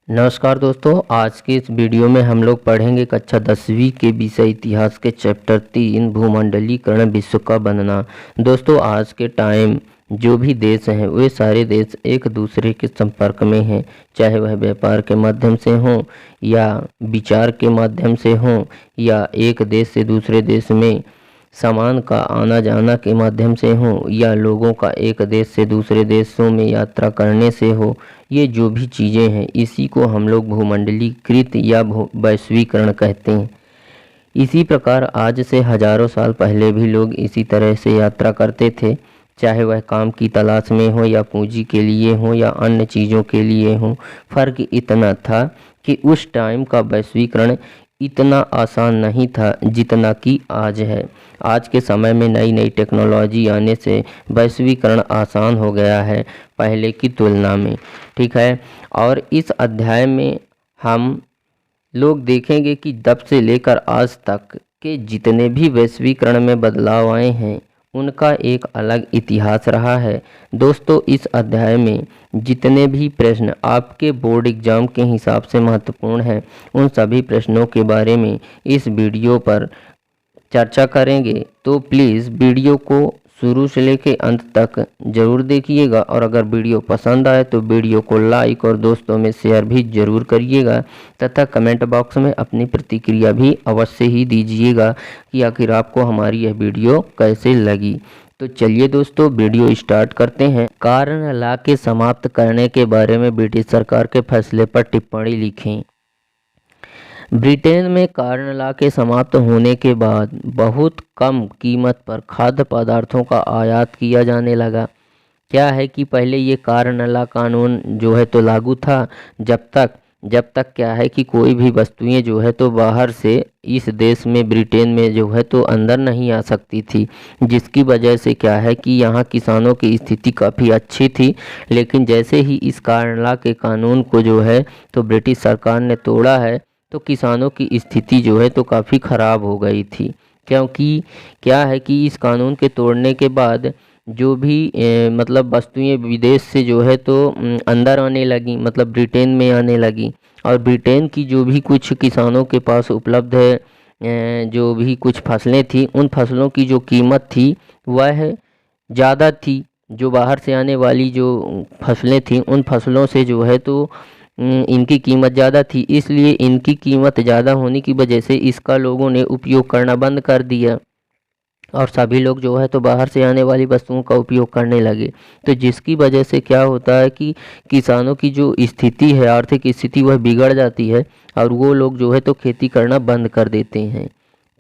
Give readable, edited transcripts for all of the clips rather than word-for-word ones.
नमस्कार दोस्तों, आज के इस वीडियो में हम लोग पढ़ेंगे कक्षा 10वीं के विषय इतिहास के चैप्टर 3 भूमंडलीकरण विश्व का बनना। दोस्तों, आज के टाइम जो भी देश हैं वे सारे देश एक दूसरे के संपर्क में हैं, चाहे वह व्यापार के माध्यम से हों या विचार के माध्यम से हों या एक देश से दूसरे देश में सामान का आना जाना के माध्यम से हो या लोगों का एक देश से दूसरे देशों में यात्रा करने से हो। ये जो भी चीज़ें हैं इसी को हम लोग भूमंडलीकृत या वैश्वीकरण कहते हैं। इसी प्रकार आज से हजारों साल पहले भी लोग इसी तरह से यात्रा करते थे, चाहे वह काम की तलाश में हो या पूंजी के लिए हो या अन्य चीज़ों के लिए हो। फ़र्क इतना था कि उस टाइम का वैश्वीकरण इतना आसान नहीं था जितना कि आज है। आज के समय में नई नई टेक्नोलॉजी आने से वैश्वीकरण आसान हो गया है पहले की तुलना में। ठीक है, और इस अध्याय में हम लोग देखेंगे कि तब से लेकर आज तक के जितने भी वैश्वीकरण में बदलाव आए हैं उनका एक अलग इतिहास रहा है। दोस्तों, इस अध्याय में जितने भी प्रश्न आपके बोर्ड एग्जाम के हिसाब से महत्वपूर्ण हैं उन सभी प्रश्नों के बारे में इस वीडियो पर चर्चा करेंगे। तो प्लीज़ वीडियो को शुरू से लेकर अंत तक ज़रूर देखिएगा, और अगर वीडियो पसंद आए तो वीडियो को लाइक और दोस्तों में शेयर भी ज़रूर करिएगा तथा कमेंट बॉक्स में अपनी प्रतिक्रिया भी अवश्य ही दीजिएगा कि आखिर आपको हमारी यह वीडियो कैसे लगी। तो चलिए दोस्तों, वीडियो स्टार्ट करते हैं। कार्न लॉ के समाप्त करने के बारे में ब्रिटिश सरकार के फैसले पर टिप्पणी लिखें। ब्रिटेन में कार्न लॉ के समाप्त होने के बाद बहुत कम कीमत पर खाद्य पदार्थों का आयात किया जाने लगा। क्या है कि पहले ये कार्न लॉ कानून जो है तो लागू था जब तक क्या है कि कोई भी वस्तुएं जो है तो बाहर से इस देश में ब्रिटेन में जो है तो अंदर नहीं आ सकती थी, जिसकी वजह से क्या है कि यहाँ किसानों की स्थिति काफ़ी अच्छी थी। लेकिन जैसे ही इस कार्न लॉ के कानून को जो है तो ब्रिटिश सरकार ने तोड़ा है तो किसानों की स्थिति जो है तो काफ़ी ख़राब हो गई थी, क्योंकि क्या है कि इस कानून के तोड़ने के बाद जो भी मतलब वस्तुएं विदेश से जो है तो अंदर आने लगी, मतलब ब्रिटेन में आने लगी, और ब्रिटेन की जो भी कुछ किसानों के पास उपलब्ध है जो भी कुछ फसलें थी उन फसलों की जो कीमत थी वह ज़्यादा थी। जो बाहर से आने वाली जो फसलें थी उन फसलों से जो है तो इनकी कीमत ज़्यादा थी, इसलिए इनकी कीमत ज़्यादा होने की वजह से इसका लोगों ने उपयोग करना बंद कर दिया और सभी लोग जो है तो बाहर से आने वाली वस्तुओं का उपयोग करने लगे। तो जिसकी वजह से क्या होता है कि किसानों की जो स्थिति है, आर्थिक स्थिति, वह बिगड़ जाती है और वो लोग जो है तो खेती करना बंद कर देते हैं।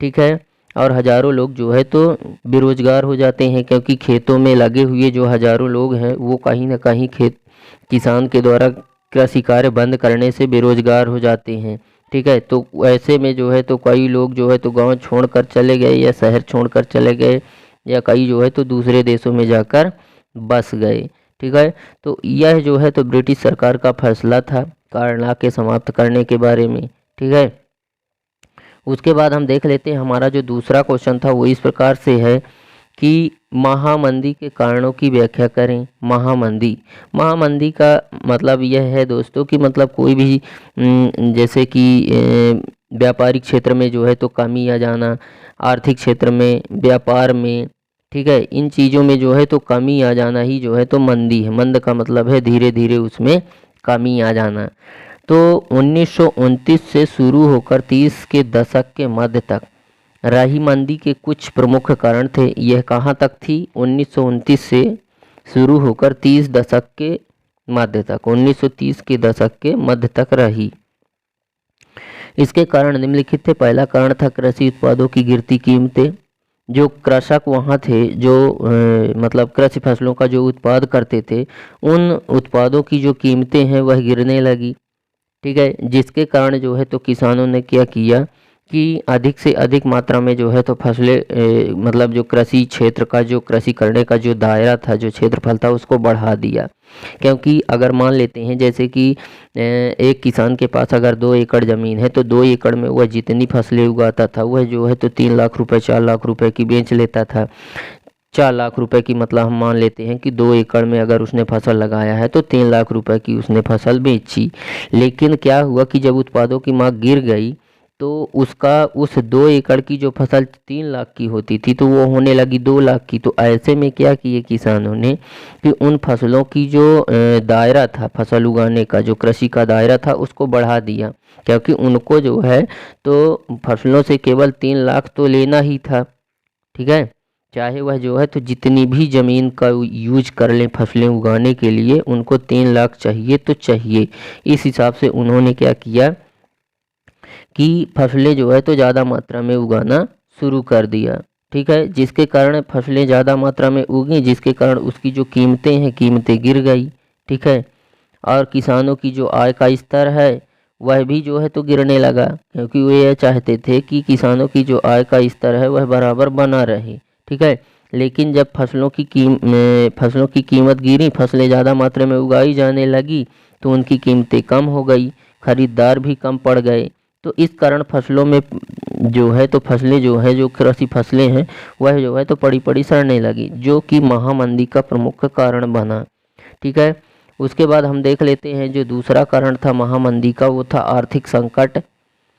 ठीक है, और हज़ारों लोग जो है तो बेरोजगार हो जाते हैं, क्योंकि खेतों में लगे हुए जो हज़ारों लोग हैं वो कहीं ना कहीं किसान के द्वारा कृषि कार्य बंद करने से बेरोजगार हो जाते हैं। ठीक है, तो ऐसे में जो है तो कई लोग जो है तो गांव छोड़कर चले गए या शहर छोड़कर चले गए या कई जो है तो दूसरे देशों में जाकर बस गए। ठीक है, तो यह जो है तो ब्रिटिश सरकार का फैसला था कार्न लॉ के समाप्त करने के बारे में। ठीक है, उसके बाद हम देख लेते हैं हमारा जो दूसरा क्वेश्चन था वो इस प्रकार से है कि महामंदी के कारणों की व्याख्या करें। महामंदी का मतलब यह है दोस्तों कि मतलब कोई भी जैसे कि व्यापारिक क्षेत्र में जो है तो कमी आ जाना, आर्थिक क्षेत्र में, व्यापार में, ठीक है, इन चीज़ों में जो है तो कमी आ जाना ही जो है तो मंदी है। मंद का मतलब है धीरे धीरे उसमें कमी आ जाना। तो 1929 से शुरू होकर 30 के दशक के मध्य तक रही मंदी के कुछ प्रमुख कारण थे। यह कहाँ तक थी? 1929 से शुरू होकर 30 दशक के मध्य तक, 1930 के दशक के मध्य तक रही। इसके कारण निम्नलिखित थे। पहला कारण था कृषि उत्पादों की गिरती कीमतें। जो कृषक वहाँ थे जो मतलब कृषि फसलों का जो उत्पाद करते थे उन उत्पादों की जो कीमतें हैं वह गिरने लगी। ठीक है, जिसके कारण जो है तो किसानों ने क्या किया कि अधिक से अधिक मात्रा में जो है तो फसलें मतलब जो कृषि क्षेत्र का जो कृषि करने का जो दायरा था, जो क्षेत्रफल था, उसको बढ़ा दिया। क्योंकि अगर मान लेते हैं जैसे कि एक किसान के पास अगर 2 एकड़ ज़मीन है तो 2 एकड़ में वह जितनी फसलें उगाता था वह जो है तो 3 लाख रुपए 4 लाख रुपए की बेच लेता था। 4 लाख रुपए की, मतलब हम मान लेते हैं कि 2 एकड़ में अगर उसने फसल लगाया है तो 3 लाख रुपए की उसने फसल बेची। लेकिन क्या हुआ कि जब उत्पादों की मांग गिर गई तो उसका उस 2 एकड़ की जो फसल 3 लाख की होती थी तो वो होने लगी 2 लाख की। तो ऐसे में क्या किए किसानों ने कि उन फसलों की जो दायरा था फसल उगाने का, जो कृषि का दायरा था, उसको बढ़ा दिया, क्योंकि उनको जो है तो फसलों से केवल 3 लाख तो लेना ही था। ठीक है, चाहे वह जो है तो जितनी भी ज़मीन का यूज कर लें फसलें उगाने के लिए, उनको 3 लाख चाहिए तो चाहिए। इस हिसाब से उन्होंने क्या किया कि फसलें जो है तो ज़्यादा मात्रा में उगाना शुरू कर दिया। ठीक है, जिसके कारण फसलें ज़्यादा मात्रा में उगी, जिसके कारण उसकी जो कीमतें हैं, कीमतें गिर गई। ठीक है, और किसानों की जो आय का स्तर है वह भी जो है तो गिरने लगा, क्योंकि वे यह चाहते थे कि किसानों की जो आय का स्तर है वह बराबर बना रहे। ठीक है, लेकिन जब फसलों की कीमत गिरी, फसलें ज़्यादा मात्रा में उगाई जाने लगी तो उनकी कीमतें कम हो गई, खरीदार भी कम पड़ गए। तो इस कारण फसलों में जो है तो फसलें जो है, जो कृषि फसलें हैं, वह जो है तो पड़ी पड़ी सड़ने लगी, जो कि महामंदी का प्रमुख कारण बना। ठीक है, उसके बाद हम देख लेते हैं जो दूसरा कारण था महामंदी का, वो था आर्थिक संकट।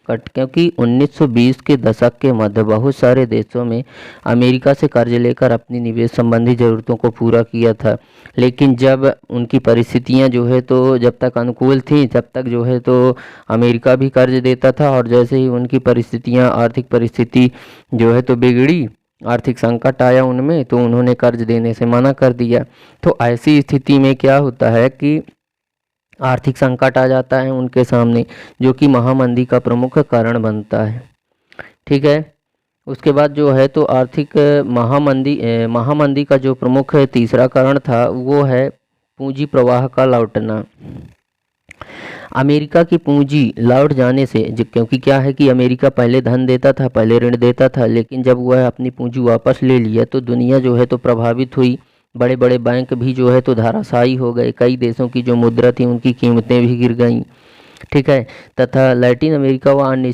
क्योंकि 1920 के दशक के मध्य बहुत सारे देशों में अमेरिका से कर्ज लेकर अपनी निवेश संबंधी ज़रूरतों को पूरा किया था। लेकिन जब उनकी परिस्थितियां जो है तो जब तक अनुकूल थी तब तक जो है तो अमेरिका भी कर्ज देता था, और जैसे ही उनकी परिस्थितियां, आर्थिक परिस्थिति जो है तो बिगड़ी, आर्थिक संकट आया उनमें, तो उन्होंने कर्ज देने से मना कर दिया। तो ऐसी स्थिति में क्या होता है कि आर्थिक संकट आ जाता है उनके सामने, जो कि महामंदी का प्रमुख कारण बनता है। ठीक है, उसके बाद जो है तो आर्थिक महामंदी का जो प्रमुख तीसरा कारण था वो है पूंजी प्रवाह का लौटना। अमेरिका की पूंजी लौट जाने से, क्योंकि क्या है कि अमेरिका पहले धन देता था, पहले ऋण देता था, लेकिन जब वह अपनी पूंजी वापस ले लिया तो दुनिया जो है तो प्रभावित हुई। बड़े बड़े बैंक भी जो है तो धाराशायी हो गए, कई देशों की जो मुद्रा थी उनकी कीमतें भी गिर गईं। ठीक है, तथा लैटिन अमेरिका व अन्य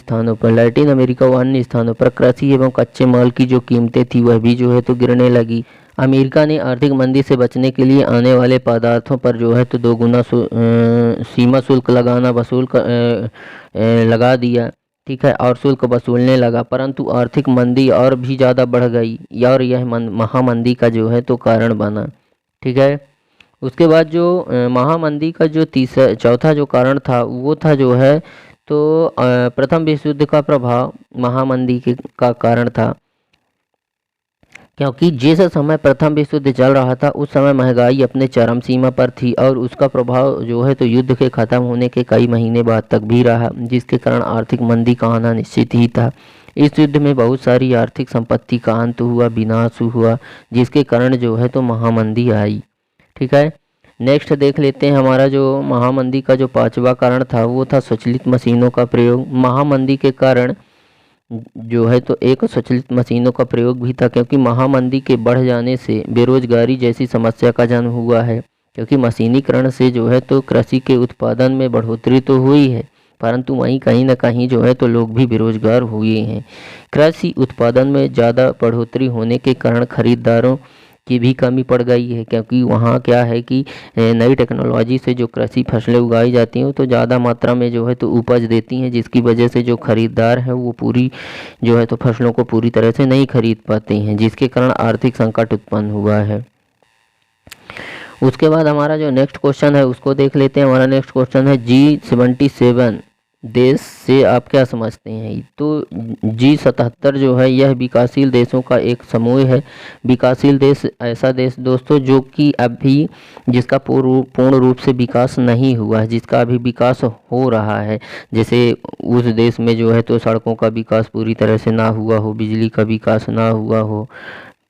स्थानों पर कृषि एवं कच्चे माल की जो कीमतें थी वह भी जो है तो गिरने लगी। अमेरिका ने आर्थिक मंदी से बचने के लिए आने वाले पदार्थों पर जो है तो दोगुना सीमा शुल्क लगा दिया। ठीक है, और शुल्क वसूलने लगा, परंतु आर्थिक मंदी और भी ज़्यादा बढ़ गई, और यह महामंदी का जो है तो कारण बना। ठीक है, उसके बाद जो महामंदी का जो चौथा जो कारण था वो था जो है तो प्रथम विश्व युद्ध का प्रभाव महामंदी का कारण था। क्योंकि जिस समय प्रथम विश्व युद्ध चल रहा था उस समय महंगाई अपने चरम सीमा पर थी, और उसका प्रभाव जो है तो युद्ध के ख़त्म होने के कई महीने बाद तक भी रहा, जिसके कारण आर्थिक मंदी का आना निश्चित ही था। इस युद्ध में बहुत सारी आर्थिक संपत्ति का अंत हुआ, विनाश हुआ, जिसके कारण जो है तो महामंदी आई। ठीक है, नेक्स्ट देख लेते हैं हमारा जो महामंदी का जो पांचवा कारण था वो था स्वचालित मशीनों का प्रयोग। महामंदी के कारण जो है तो एक स्वचालित मशीनों का प्रयोग भी था, क्योंकि महामंदी के बढ़ जाने से बेरोजगारी जैसी समस्या का जन्म हुआ है। क्योंकि मशीनीकरण से जो है तो कृषि के उत्पादन में बढ़ोतरी तो हुई है, परंतु वहीं कहीं ना कहीं जो है तो लोग भी बेरोजगार हुए हैं। कृषि उत्पादन में ज़्यादा बढ़ोतरी होने के कारण खरीदारों की भी कमी पड़ गई है, क्योंकि वहाँ क्या है कि नई टेक्नोलॉजी से जो कृषि फसलें उगाई जाती हैं तो ज़्यादा मात्रा में जो है तो उपज देती हैं, जिसकी वजह से जो खरीदार हैं वो पूरी जो है तो फसलों को पूरी तरह से नहीं खरीद पाते हैं, जिसके कारण आर्थिक संकट उत्पन्न हुआ है। उसके बाद हमारा जो नेक्स्ट क्वेश्चन है उसको देख लेते हैं। हमारा नेक्स्ट क्वेश्चन है G77 देश से आप क्या समझते हैं? तो G77 जो है यह विकासशील देशों का एक समूह है। विकासशील देश ऐसा देश दोस्तों जो कि अभी जिसका पूर्ण रूप से विकास नहीं हुआ है, जिसका अभी विकास हो रहा है। जैसे उस देश में जो है तो सड़कों का विकास पूरी तरह से ना हुआ हो, बिजली का विकास ना हुआ हो,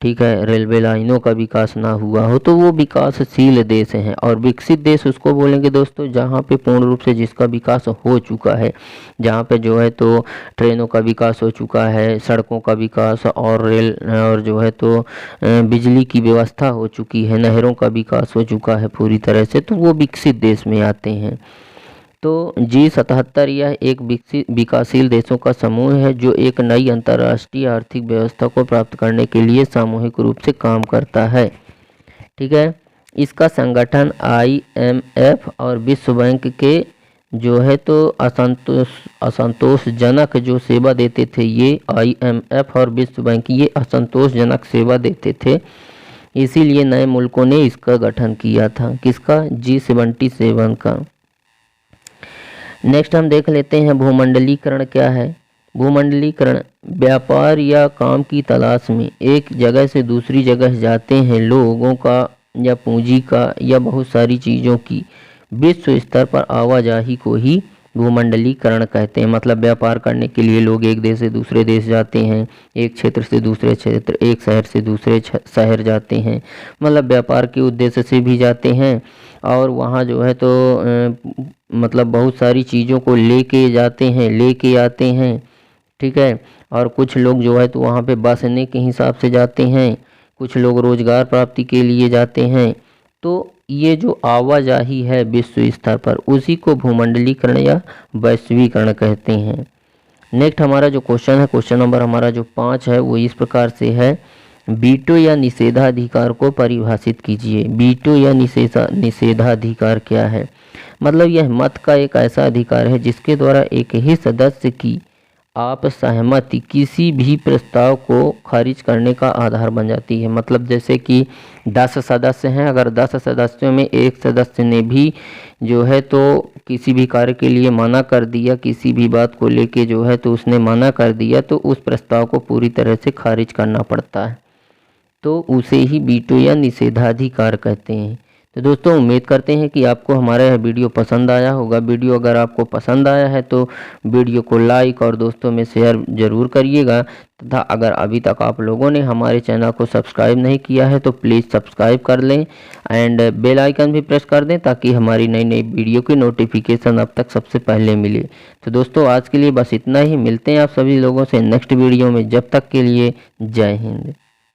ठीक है, रेलवे लाइनों का विकास ना हुआ हो, तो वो विकासशील देश हैं। और विकसित देश उसको बोलेंगे दोस्तों जहाँ पे पूर्ण रूप से जिसका विकास हो चुका है, जहाँ पे जो है तो ट्रेनों का विकास हो चुका है, सड़कों का विकास और रेल और जो है तो बिजली की व्यवस्था हो चुकी है, नहरों का विकास हो चुका है पूरी तरह से, तो वो विकसित देश में आते हैं। तो G77 यह एक विकासशील देशों का समूह है जो एक नई अंतर्राष्ट्रीय आर्थिक व्यवस्था को प्राप्त करने के लिए सामूहिक रूप से काम करता है। ठीक है, इसका संगठन IMF और विश्व बैंक के जो है तो असंतोषजनक जो सेवा देते थे, ये IMF और विश्व बैंक ये असंतोषजनक सेवा देते थे, इसीलिए नए मुल्कों ने इसका गठन किया था। किसका? G77 का। नेक्स्ट हम देख लेते हैं भूमंडलीकरण क्या है। भूमंडलीकरण व्यापार या काम की तलाश में एक जगह से दूसरी जगह जाते हैं लोगों का या पूंजी का या बहुत सारी चीज़ों की विश्व स्तर पर आवाजाही को ही भूमंडलीकरण कहते हैं। मतलब व्यापार करने के लिए लोग एक देश से दूसरे देश जाते हैं, एक क्षेत्र से दूसरे क्षेत्र, एक शहर से दूसरे शहर जाते हैं, मतलब व्यापार के उद्देश्य से भी जाते हैं और वहाँ जो है तो मतलब बहुत सारी चीज़ों को लेके जाते हैं, लेके आते हैं। ठीक है, और कुछ लोग जो है तो वहाँ पे बसने के हिसाब से जाते हैं, कुछ लोग रोजगार प्राप्ति के लिए जाते हैं। तो ये जो आवाजाही है विश्व स्तर पर उसी को भूमंडलीकरण या वैश्वीकरण कहते हैं। नेक्स्ट हमारा जो क्वेश्चन है, क्वेश्चन नंबर हमारा जो 5 है वो इस प्रकार से है, वीटो या निषेधाधिकार को परिभाषित कीजिए। वीटो या निषेधाधिकार क्या है? मतलब यह मत का एक ऐसा अधिकार है जिसके द्वारा एक ही सदस्य की आप सहमति किसी भी प्रस्ताव को खारिज करने का आधार बन जाती है। मतलब जैसे कि 10 सदस्य हैं, अगर 10 सदस्यों में एक सदस्य ने भी जो है तो किसी भी कार्य के लिए मना कर दिया, किसी भी बात को लेके जो है तो उसने मना कर दिया, तो उस प्रस्ताव को पूरी तरह से खारिज करना पड़ता है, तो उसे ही वीटो या निषेधाधिकार कहते हैं। तो दोस्तों उम्मीद करते हैं कि आपको हमारा यह वीडियो पसंद आया होगा। वीडियो अगर आपको पसंद आया है तो वीडियो को लाइक और दोस्तों में शेयर ज़रूर करिएगा, तथा अगर अभी तक आप लोगों ने हमारे चैनल को सब्सक्राइब नहीं किया है तो प्लीज़ सब्सक्राइब कर लें एंड बेल आइकन भी प्रेस कर दें ताकि हमारी नई नई वीडियो की नोटिफिकेशन अब तक सबसे पहले मिले। तो दोस्तों आज के लिए बस इतना ही, मिलते हैं आप सभी लोगों से नेक्स्ट वीडियो में। जब तक के लिए जय हिंद।